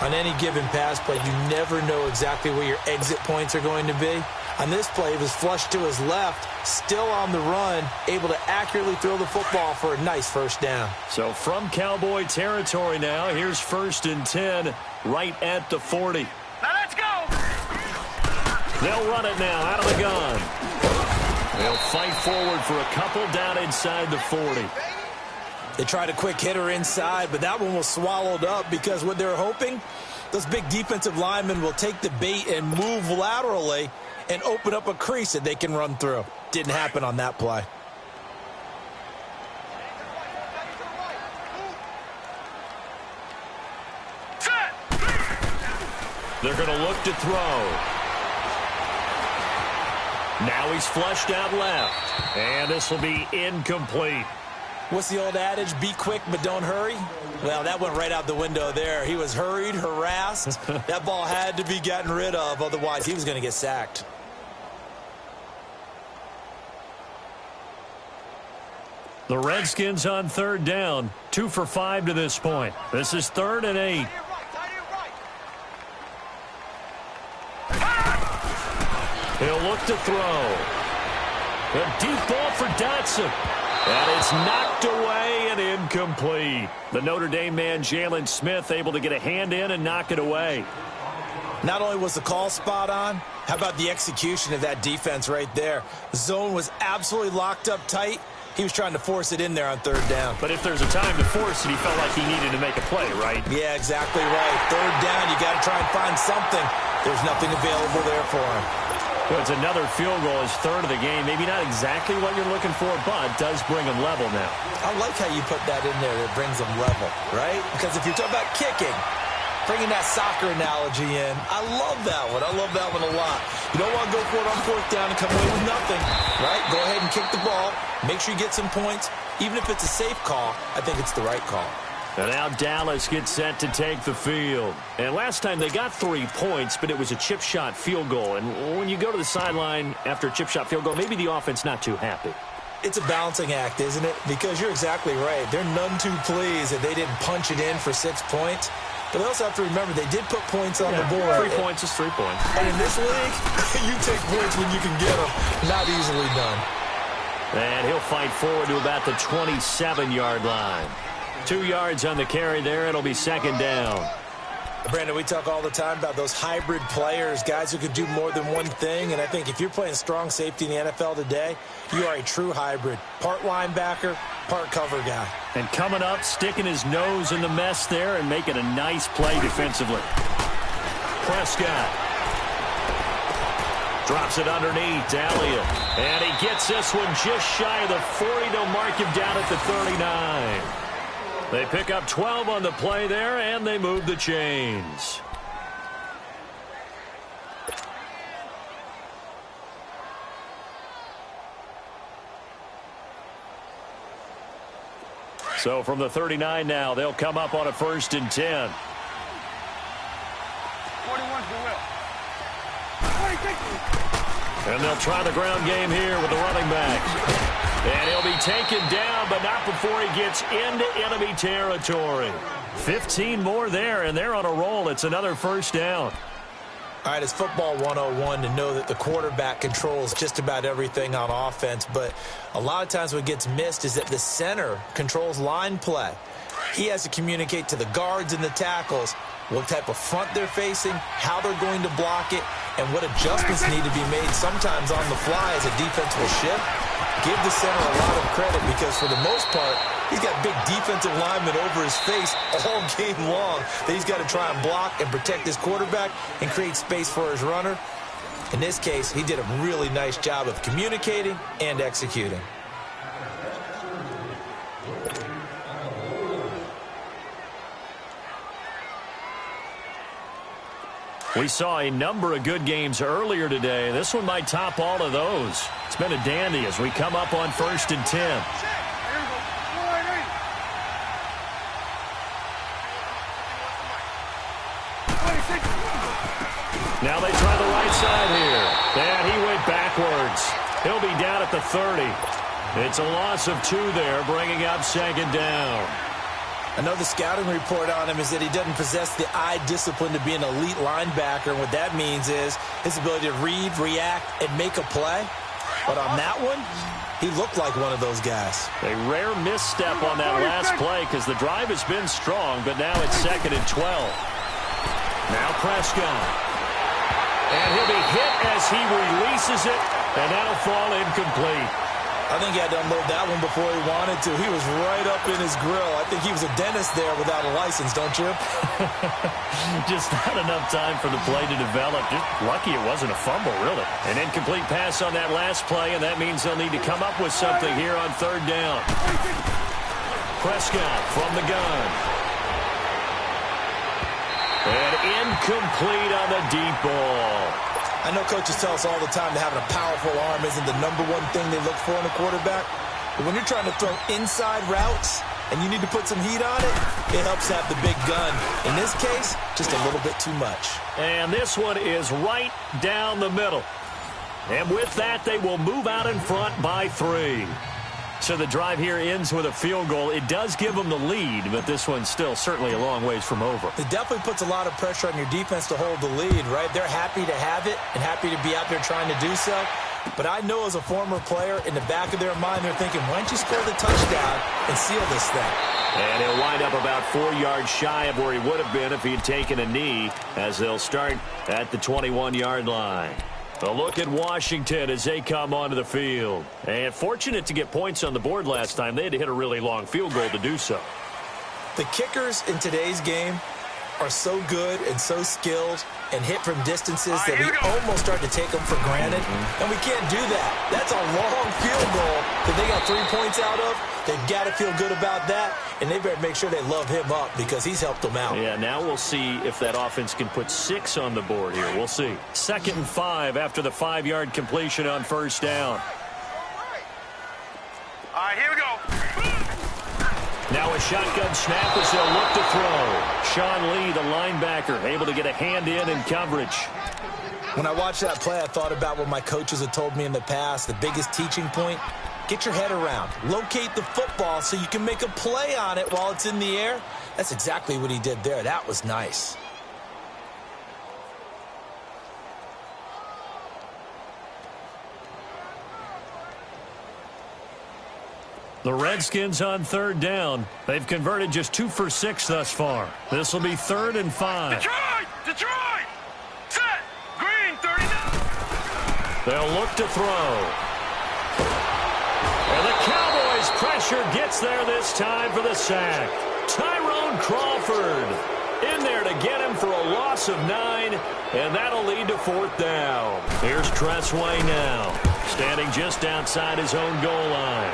On any given pass play, you never know exactly where your exit points are going to be. On this play, he was flushed to his left, still on the run, able to accurately throw the football for a nice 1st down. So from Cowboy territory now, here's 1st and 10 right at the 40. Now let's go. They'll run it now out of the gun. They'll fight forward for a couple down inside the 40. They tried a quick hitter inside, but that one was swallowed up because what they're hoping, those big defensive linemen will take the bait and move laterally and open up a crease that they can run through. Didn't happen on that play. They're going to look to throw. Now he's flushed out left. And this will be incomplete. What's the old adage? Be quick, but don't hurry. Well, that went right out the window there. He was hurried, harassed. That ball had to be gotten rid of. Otherwise, he was going to get sacked. The Redskins on 3rd down. 2 for 5 to this point. This is 3rd and 8. He'll look to throw. A deep ball for Dotson. And it's knocked away and incomplete. The Notre Dame man, Jalen Smith, able to get a hand in and knock it away. Not only was the call spot on, how about the execution of that defense right there? The zone was absolutely locked up tight. He was trying to force it in there on 3rd down. But if there's a time to force it, he felt like he needed to make a play, right? Yeah, exactly right. 3rd down, you got to try and find something. There's nothing available there for him. Well, it's another field goal, his 3rd of the game. Maybe not exactly what you're looking for, but does bring him level now. I like how you put that in there that brings him level, right? Because if you're talking about kicking, bringing that soccer analogy in, I love that one. I love that one a lot. You don't want to go for it on 4th down and come away with nothing, right? Go ahead and kick the ball. Make sure you get some points. Even if it's a safe call, I think it's the right call. And now Dallas gets set to take the field. And last time they got 3 points, but it was a chip shot field goal. And when you go to the sideline after a chip shot field goal, maybe the offense not too happy. It's a balancing act, isn't it? Because you're exactly right. They're none too pleased that they didn't punch it in for 6 points. But they also have to remember they did put points on the board. 3 points is 3 points. And in this league, you take points when you can get them. Not easily done. And he'll fight forward to about the 27-yard line. 2 yards on the carry there. It'll be second down. Brandon, we talk all the time about those hybrid players, guys who could do more than one thing. And I think if you're playing strong safety in the NFL today, you are a true hybrid. Part linebacker, part cover guy. And coming up, sticking his nose in the mess there and making a nice play defensively. Prescott drops it underneath to Elliott. And he gets this one just shy of the 40. They'll mark him down at the 39. They pick up 12 on the play there, and they move the chains. So from the 39 now, they'll come up on a 1st and 10. 41's the will. And they'll try the ground game here with the running back. And he'll be taken down, but not before he gets into enemy territory. 15 more there, and they're on a roll. It's another 1st down. All right, it's football 101 to know that the quarterback controls just about everything on offense, but a lot of times what gets missed is that the center controls line play. He has to communicate to the guards and the tackles what type of front they're facing, how they're going to block it, and what adjustments need to be made sometimes on the fly as a defense will shift. Give the center a lot of credit because for the most part, he's got big defensive linemen over his face all game long that he's got to try and block and protect his quarterback and create space for his runner. In this case, he did a really nice job of communicating and executing. We saw a number of good games earlier today. This one might top all of those. It's been a dandy as we come up on 1st and 10. Now they try the right side here. And he went backwards. He'll be down at the 30. It's a loss of 2 there, bringing up 2nd down. I know the scouting report on him is that he doesn't possess the eye discipline to be an elite linebacker. And what that means is his ability to read, react, and make a play. But on that one, he looked like one of those guys. A rare misstep on that last play because the drive has been strong, but now it's 2nd and 12. Now Prescott. And he'll be hit as he releases it, and that'll fall incomplete. I think he had to unload that one before he wanted to. He was right up in his grill. I think he was a dentist there without a license, don't you? Just not enough time for the play to develop. Just lucky it wasn't a fumble, really. An incomplete pass on that last play, and that means they'll need to come up with something here on 3rd down. Prescott from the gun. And incomplete on the deep ball. I know coaches tell us all the time that having a powerful arm isn't the #1 thing they look for in a quarterback. But when you're trying to throw inside routes and you need to put some heat on it, it helps have the big gun. In this case, just a little bit too much. And this one is right down the middle. And with that, they will move out in front by 3. So the drive here ends with a field goal. It does give them the lead, but this one's still certainly a long ways from over. It definitely puts a lot of pressure on your defense to hold the lead, right? They're happy to have it and happy to be out there trying to do so. But I know as a former player, in the back of their mind, they're thinking, why don't you score the touchdown and seal this thing? And he'll wind up about 4 yards shy of where he would have been if he had taken a knee, as they'll start at the 21-yard line. A look at Washington as they come onto the field. And fortunate to get points on the board last time. They had to hit a really long field goal to do so. The kickers in today's game are so good and so skilled and hit from distances that we almost start to take them for granted. And we can't do that. That's a long field goal that they got 3 points out of. They've got to feel good about that, and they better make sure they love him up because he's helped them out. Yeah, now we'll see if that offense can put 6 on the board here. We'll see. 2nd and 5 after the 5-yard completion on 1st down. All right, here we go. Now a shotgun snap as they'll look to throw. Sean Lee, the linebacker, able to get a hand in coverage. When I watched that play, I thought about what my coaches had told me in the past. The biggest teaching point, get your head around. Locate the football so you can make a play on it while it's in the air. That's exactly what he did there. That was nice. The Redskins on third down. They've converted just 2 for 6 thus far. This will be 3rd and 5. Detroit! Detroit! Set! Green, 39! They'll look to throw. And the Cowboys' pressure gets there this time for the sack. Tyrone Crawford in there to get him for a loss of 9, and that'll lead to 4th down. Here's Tressway now, standing just outside his own goal line.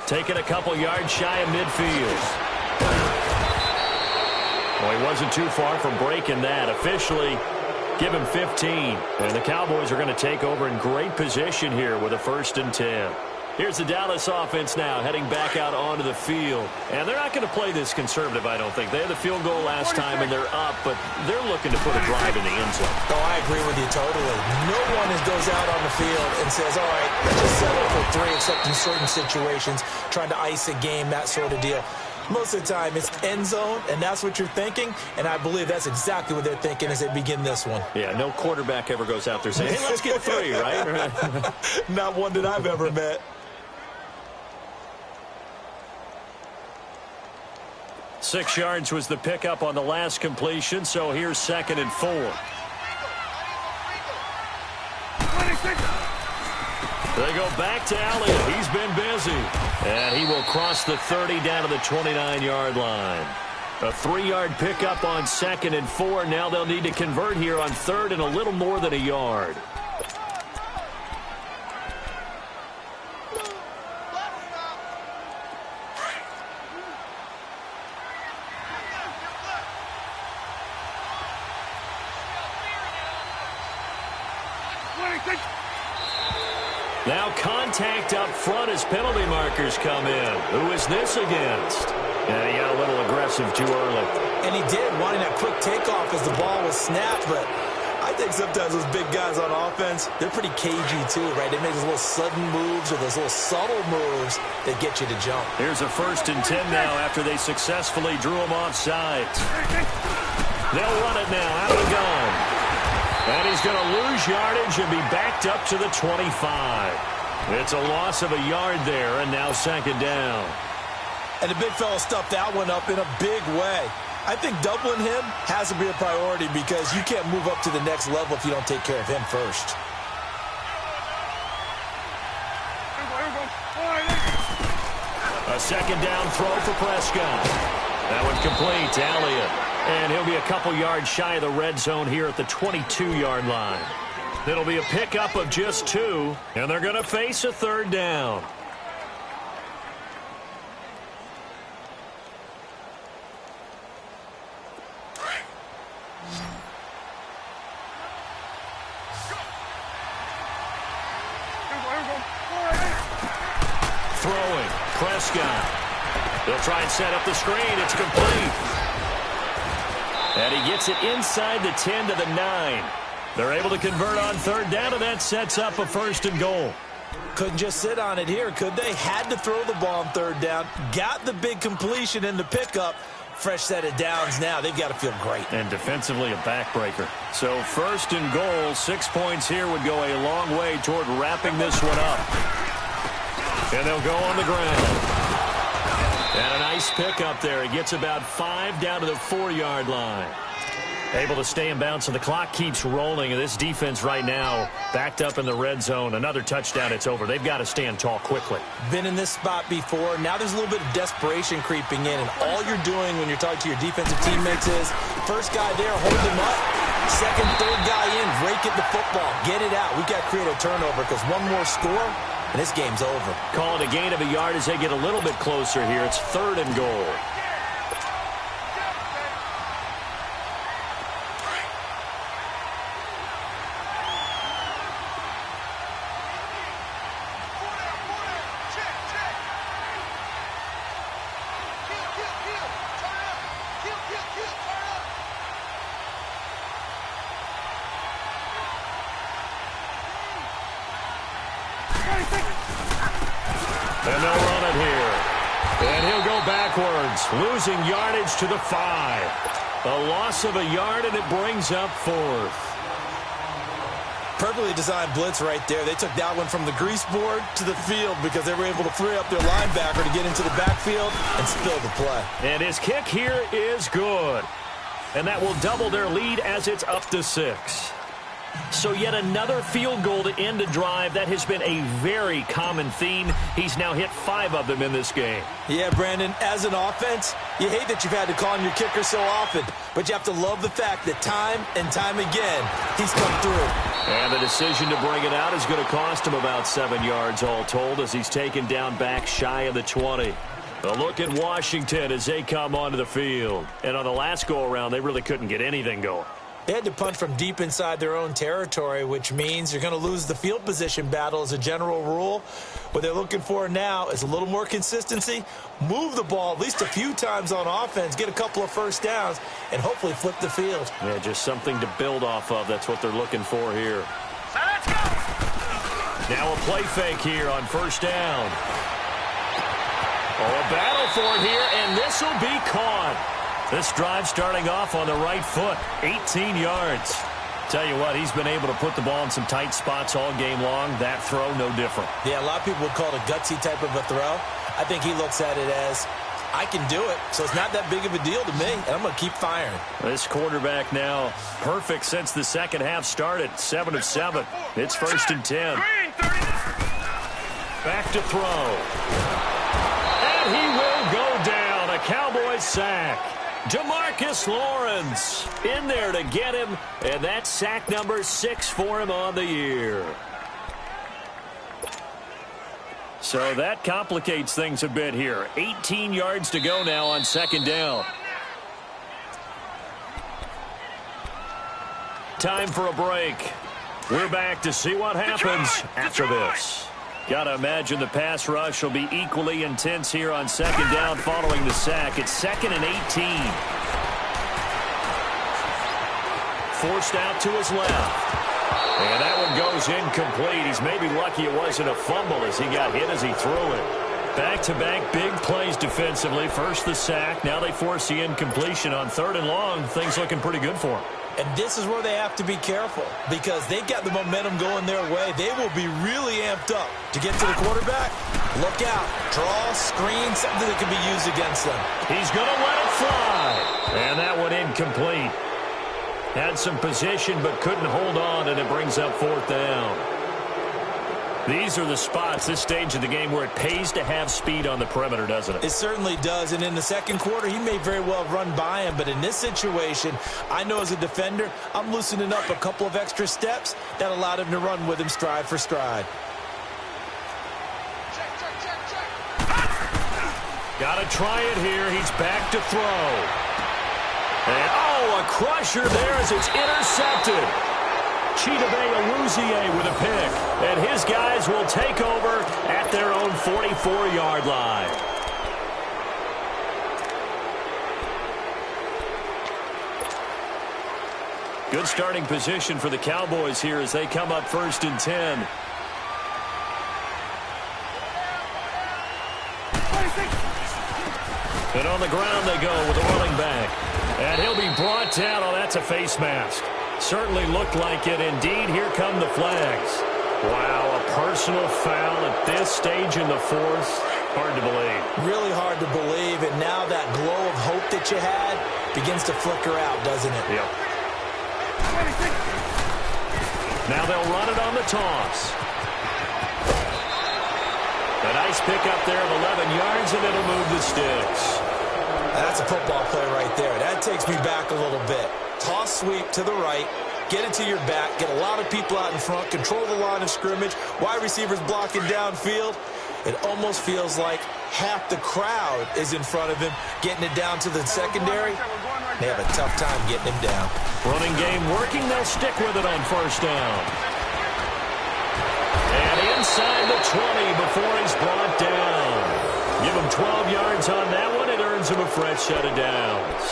Taking a couple yards shy of midfield. Well, he wasn't too far from breaking that. Officially, give him 15. And the Cowboys are going to take over in great position here with a 1st and 10. Here's the Dallas offense now heading back out onto the field. And they're not going to play this conservative, I don't think. They had the field goal last time, and they're up, but they're looking to put a drive in the end zone. Oh, I agree with you totally. No one goes out on the field and says, all right, let's just settle for 3, except in certain situations, trying to ice a game, that sort of deal. Most of the time, it's end zone, and that's what you're thinking, and I believe that's exactly what they're thinking as they begin this one. Yeah, no quarterback ever goes out there saying, hey, let's get 3, right? Not one that I've ever met. 6 yards was the pickup on the last completion, so here's 2nd and 4. They go back to Elliott. He's been busy. And he will cross the 30 down to the 29-yard line. A 3-yard pickup on 2nd and 4. Now they'll need to convert here on 3rd and a little more than a yard. Now contact up front as penalty markers come in. Who is this against? And he got a little aggressive too early. And he did, wanting that quick takeoff as the ball was snapped. But I think sometimes those big guys on offense, they're pretty cagey too, right? They make those little sudden moves or those little subtle moves that get you to jump. Here's a 1st and 10 now after they successfully drew him off sides. They'll run it now out of the gun. And he's going to lose yardage and be backed up to the 25. It's a loss of a yard there, and now 2nd down. And the big fella stuffed that one up in a big way. I think doubling him has to be a priority because you can't move up to the next level if you don't take care of him first. A 2nd down throw for Prescott. That one complete to Elliott. And he'll be a couple yards shy of the red zone here at the 22-yard line. It'll be a pickup of just 2, and they're going to face a 3rd down. Throwing, Prescott. They'll try and set up the screen. It's complete. And he gets it inside the 10 to the 9. They're able to convert on 3rd down, and that sets up a 1st and goal. Couldn't just sit on it here, could they? Had to throw the ball on 3rd down. Got the big completion in the pickup. Fresh set of downs now. They've got to feel great. And defensively a backbreaker. So 1st and goal, 6 points here would go a long way toward wrapping this one up. And they'll go on the ground. And a nice pickup there. He gets about 5 down to the 4-yard line. Able to stay in bounds, and the clock keeps rolling. And this defense right now backed up in the red zone. Another touchdown, it's over. They've got to stand tall quickly. Been in this spot before. Now there's a little bit of desperation creeping in. And all you're doing when you're talking to your defensive teammates is, first guy there, hold him up. Second, third guy in, rake at the football. Get it out. We've got to create a turnover because one more score, and this game's over. Call it a gain of a yard as they get a little bit closer here. It's 3rd and goal. And they'll run it here. And he'll go backwards, losing yardage to the 5. A loss of a yard, and it brings up 4th. Perfectly designed blitz right there. They took that one from the grease board to the field because they were able to free up their linebacker to get into the backfield and spill the play. And his kick here is good. And that will double their lead as it's up to 6. So yet another field goal to end a drive. That has been a very common theme. He's now hit 5 of them in this game. Yeah, Brandon, as an offense, you hate that you've had to call on your kicker so often, but you have to love the fact that time and time again, he's come through. And the decision to bring it out is going to cost him about 7 yards all told as he's taken down back shy of the 20. A look at Washington as they come onto the field. And on the last go-around, they really couldn't get anything going. They had to punt from deep inside their own territory, which means you're going to lose the field position battle as a general rule. What they're looking for now is a little more consistency, move the ball at least a few times on offense, get a couple of first downs, and hopefully flip the field. Yeah, just something to build off of. That's what they're looking for here. Let's go. Now a play fake here on first down. Oh, a battle for it here, and this will be caught. This drive starting off on the right foot, 18 yards. Tell you what, he's been able to put the ball in some tight spots all game long. That throw, no different. Yeah, a lot of people would call it a gutsy type of a throw. I think he looks at it as, I can do it, so it's not that big of a deal to me, and I'm going to keep firing. This quarterback now perfect since the second half started, 7 of 7. It's 1st and 10. Back to throw. And he will go down, a Cowboys sack. Demarcus Lawrence in there to get him, and that's sack number 6 for him on the year. So that complicates things a bit here. 18 yards to go now on 2nd down. Time for a break. We're back to see what happens after this. Got to imagine the pass rush will be equally intense here on 2nd down following the sack. It's 2nd and 18. Forced out to his left. And that one goes incomplete. He's maybe lucky it wasn't a fumble as he got hit as he threw it. Back-to-back big plays defensively. First the sack. Now they force the incompletion on 3rd and long. Things looking pretty good for him. And this is where they have to be careful because they've got the momentum going their way. They will be really amped up to get to the quarterback. Look out. Draw, screen, something that can be used against them. He's going to let it fly. And that one incomplete. Had some position but couldn't hold on, and it brings up 4th down. These are the spots, this stage of the game, where it pays to have speed on the perimeter, doesn't it? It certainly does, and in the second quarter, he may very well run by him, but in this situation, I know as a defender, I'm loosening up a couple of extra steps that allowed him to run with him stride for stride. Got to try it here. He's back to throw. And, oh, a crusher there as it's intercepted. Chidobe Awuzie with a pick. And his guys will take over at their own 44-yard line. Good starting position for the Cowboys here as they come up 1st and 10. And on the ground they go with the running back. And he'll be brought down. Oh, that's a face mask. Certainly looked like it. Indeed, here come the flags. Wow, a personal foul at this stage in the 4th. Hard to believe. Really hard to believe, and now that glow of hope that you had begins to flicker out, doesn't it? Yep. Now they'll run it on the toss. A nice pick up there of 11 yards, and it'll move the sticks. That's a football play right there. That takes me back a little bit. Toss sweep to the right, get it to your back, get a lot of people out in front, control the line of scrimmage, wide receivers blocking downfield. It almost feels like half the crowd is in front of him, getting it down to the secondary. They have a tough time getting him down. Running game working, they'll stick with it on 1st down. And inside the 20 before he's brought down. Give him 12 yards on that one. It earns him a fresh set of downs.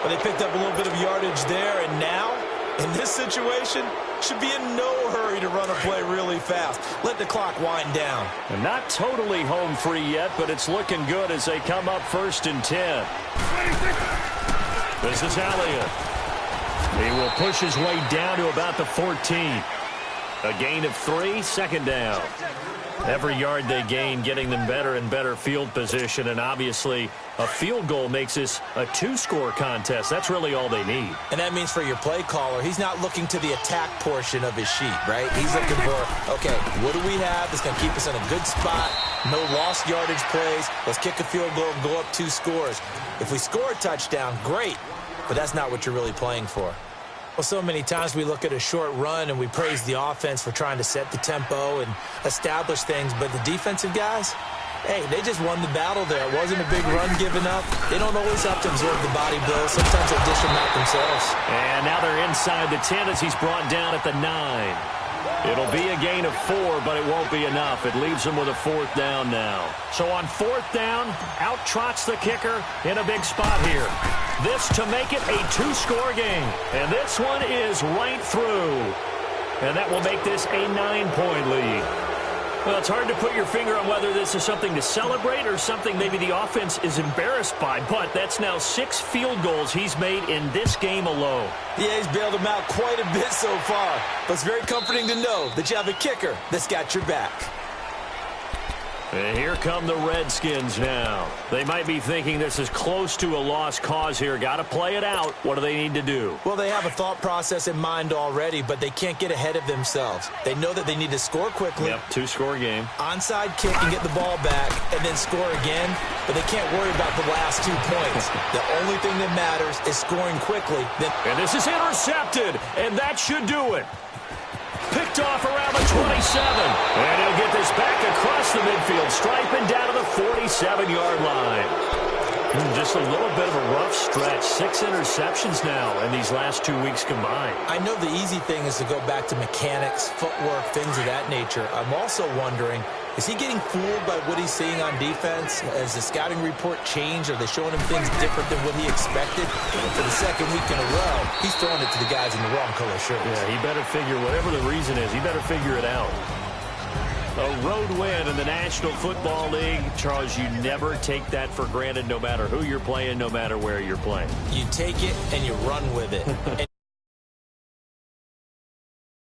Well, they picked up a little bit of yardage there, and now In this situation, should be in no hurry to run a play really fast. Let the clock wind down. And not totally home free yet, but it's looking good as they come up 1st and 10. This is Elliott. He will push his way down to about the 14. A gain of 3, 2nd down. Every yard they gain, getting them better and better field position, and obviously a field goal makes this a 2-score contest. That's really all they need. And that means for your play caller, he's not looking to the attack portion of his sheet, right? He's looking for, okay, what do we have that's going to keep us in a good spot? No lost yardage plays. Let's kick a field goal and go up 2 scores. If we score a touchdown, great, but that's not what you're really playing for. Well, so many times we look at a short run and we praise the offense for trying to set the tempo and establish things, but the defensive guys, hey, they just won the battle there. It wasn't a big run given up. They don't always have to absorb the body blow. Sometimes they dish them out themselves. And now they're inside the 10 as he's brought down at the 9. It'll be a gain of 4, but it won't be enough. It leaves them with a 4th down now. So on 4th down, out trots the kicker in a big spot here. This to make it a 2-score game. And this one is right through. And that will make this a 9-point lead. Well, it's hard to put your finger on whether this is something to celebrate or something maybe the offense is embarrassed by, but that's now 6 field goals he's made in this game alone. Yeah, he's bailed them out quite a bit so far, but it's very comforting to know that you have a kicker that's got your back. And here come the Redskins now. They might be thinking this is close to a lost cause here. Got to play it out. What do they need to do? Well, they have a thought process in mind already, but they can't get ahead of themselves. They know that they need to score quickly. Yep, 2-score game. Onside kick and get the ball back and then score again, but they can't worry about the last 2 points. The only thing that matters is scoring quickly. And this is intercepted, and that should do it. Picked off around the 27. And he'll get this back across the midfield stripe and down to the 47-yard line. Just a little bit of a rough stretch. 6 interceptions now in these last 2 weeks combined. I know the easy thing is to go back to mechanics, footwork, things of that nature. I'm also wondering, is he getting fooled by what he's seeing on defense? Has the scouting report changed? Are they showing him things different than what he expected? For the 2nd week in a row, he's throwing it to the guys in the wrong color shirts. Yeah, he better figure, whatever the reason is, he better figure it out. A road win in the National Football League. Charles, you never take that for granted no matter who you're playing, no matter where you're playing. You take it and you run with it.